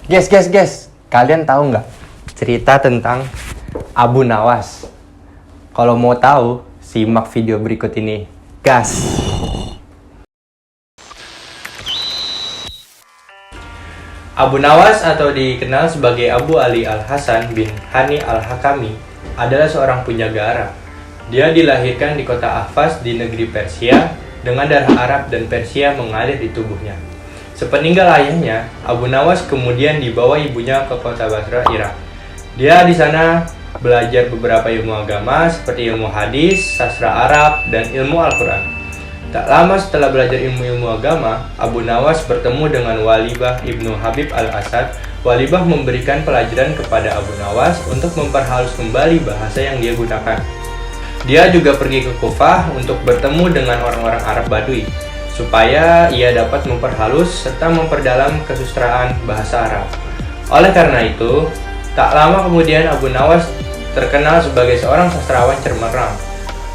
Guys, kalian tahu nggak cerita tentang Abu Nawas? Kalau mau tahu, simak video berikut ini. Gas! Abu Nawas atau dikenal sebagai Abu Ali Al-Hasan bin Hani Al-Hakami adalah seorang penjaga Arab. Dia dilahirkan di kota Ahvaz di negeri Persia dengan darah Arab dan Persia mengalir di tubuhnya. Sepeninggal ayahnya, Abu Nawas kemudian dibawa ibunya ke kota Basra, Irak. Dia di sana belajar beberapa ilmu agama seperti ilmu hadis, sastra Arab, dan ilmu Al-Quran. Tak lama setelah belajar ilmu-ilmu agama, Abu Nawas bertemu dengan Walibah ibnu Habib al-Asad. Walibah memberikan pelajaran kepada Abu Nawas untuk memperhalus kembali bahasa yang dia gunakan. Dia juga pergi ke Kufah untuk bertemu dengan orang-orang Arab Badui, supaya ia dapat memperhalus serta memperdalam kesusastraan bahasa Arab. Oleh karena itu, tak lama kemudian Abu Nawas terkenal sebagai seorang sastrawan cemerlang.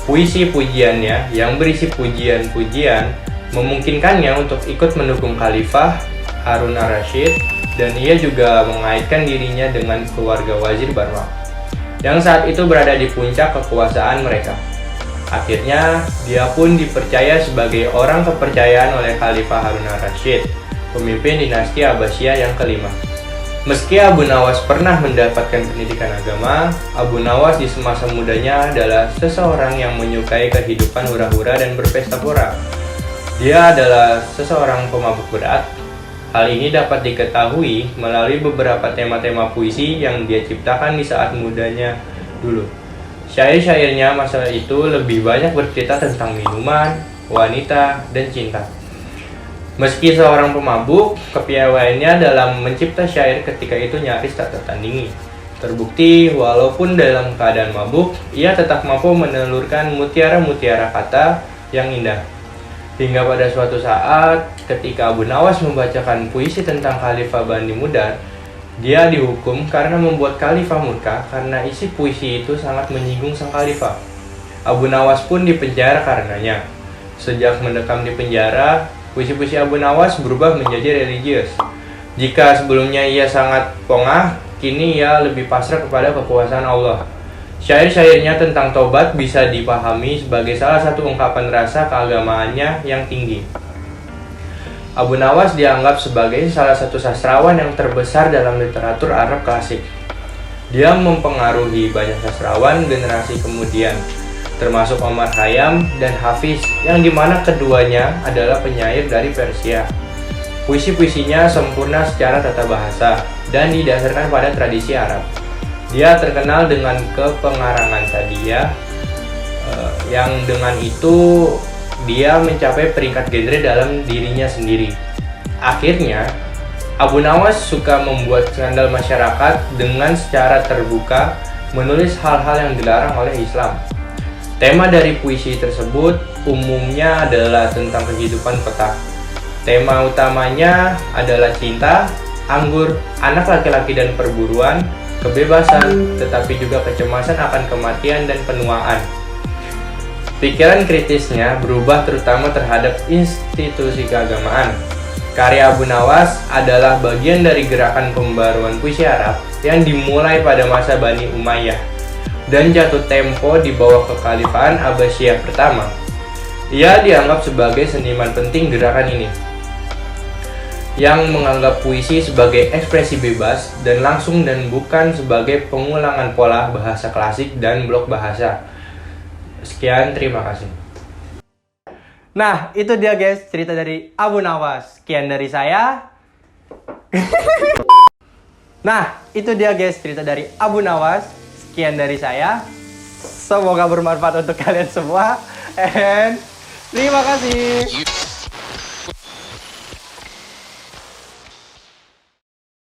Puisi pujiannya yang berisi pujian-pujian memungkinkannya untuk ikut mendukung Khalifah Harun ar-Rasyid, dan ia juga mengaitkan dirinya dengan keluarga Wazir Barmak yang saat itu berada di puncak kekuasaan mereka. Akhirnya, dia pun dipercaya sebagai orang kepercayaan oleh Khalifah Harun ar-Rasyid, pemimpin dinasti Abbasiyah yang kelima. Meski Abu Nawas pernah mendapatkan pendidikan agama, Abu Nawas di semasa mudanya adalah seseorang yang menyukai kehidupan hura-hura dan berpesta pora. Dia adalah seseorang pemabuk berat. Hal ini dapat diketahui melalui beberapa tema-tema puisi yang dia ciptakan di saat mudanya dulu. Syair-syairnya masa itu lebih banyak bercerita tentang minuman, wanita, dan cinta. Meski seorang pemabuk, kepiawaiannya dalam mencipta syair ketika itu nyaris tak tertandingi. Terbukti, walaupun dalam keadaan mabuk, ia tetap mampu menelurkan mutiara-mutiara kata yang indah. Hingga pada suatu saat, ketika Abu Nawas membacakan puisi tentang Khalifah Bani Mudar, dia dihukum karena membuat Khalifah murka karena isi puisi itu sangat menyinggung sang Khalifah. Abu Nawas pun dipenjara karenanya. Sejak mendekam di penjara, puisi-puisi Abu Nawas berubah menjadi religius. Jika sebelumnya ia sangat pongah, kini ia lebih pasrah kepada kekuasaan Allah. Syair-syairnya tentang tobat bisa dipahami sebagai salah satu ungkapan rasa keagamaannya yang tinggi. Abu Nawas dianggap sebagai salah satu sastrawan yang terbesar dalam literatur Arab klasik. Dia mempengaruhi banyak sastrawan generasi kemudian, termasuk Omar Khayyam dan Hafiz, yang dimana keduanya adalah penyair dari Persia. Puisi-puisinya sempurna secara tata bahasa dan didasarkan pada tradisi Arab. Dia terkenal dengan kepengarangan tadiyah, yang dengan itu dia mencapai peringkat genre dalam dirinya sendiri. Akhirnya, Abu Nawas suka membuat skandal masyarakat dengan secara terbuka menulis hal-hal yang dilarang oleh Islam. Tema dari puisi tersebut umumnya adalah tentang kehidupan kota. Tema utamanya adalah cinta, anggur, anak laki-laki dan perburuan, kebebasan, tetapi juga kecemasan akan kematian dan penuaan. Pikiran kritisnya berubah terutama terhadap institusi keagamaan. Karya Abu Nawas adalah bagian dari gerakan pembaruan puisi Arab yang dimulai pada masa Bani Umayyah dan jatuh tempo di bawah kekhalifahan Abbasiyah pertama. Ia dianggap sebagai seniman penting gerakan ini, yang menganggap puisi sebagai ekspresi bebas dan langsung dan bukan sebagai pengulangan pola bahasa klasik dan blok bahasa. Sekian, terima kasih. Nah, itu dia guys cerita dari Abu Nawas. Sekian dari saya. Nah, itu dia guys cerita dari Abu Nawas. Sekian dari saya. Semoga bermanfaat untuk kalian semua. And terima kasih.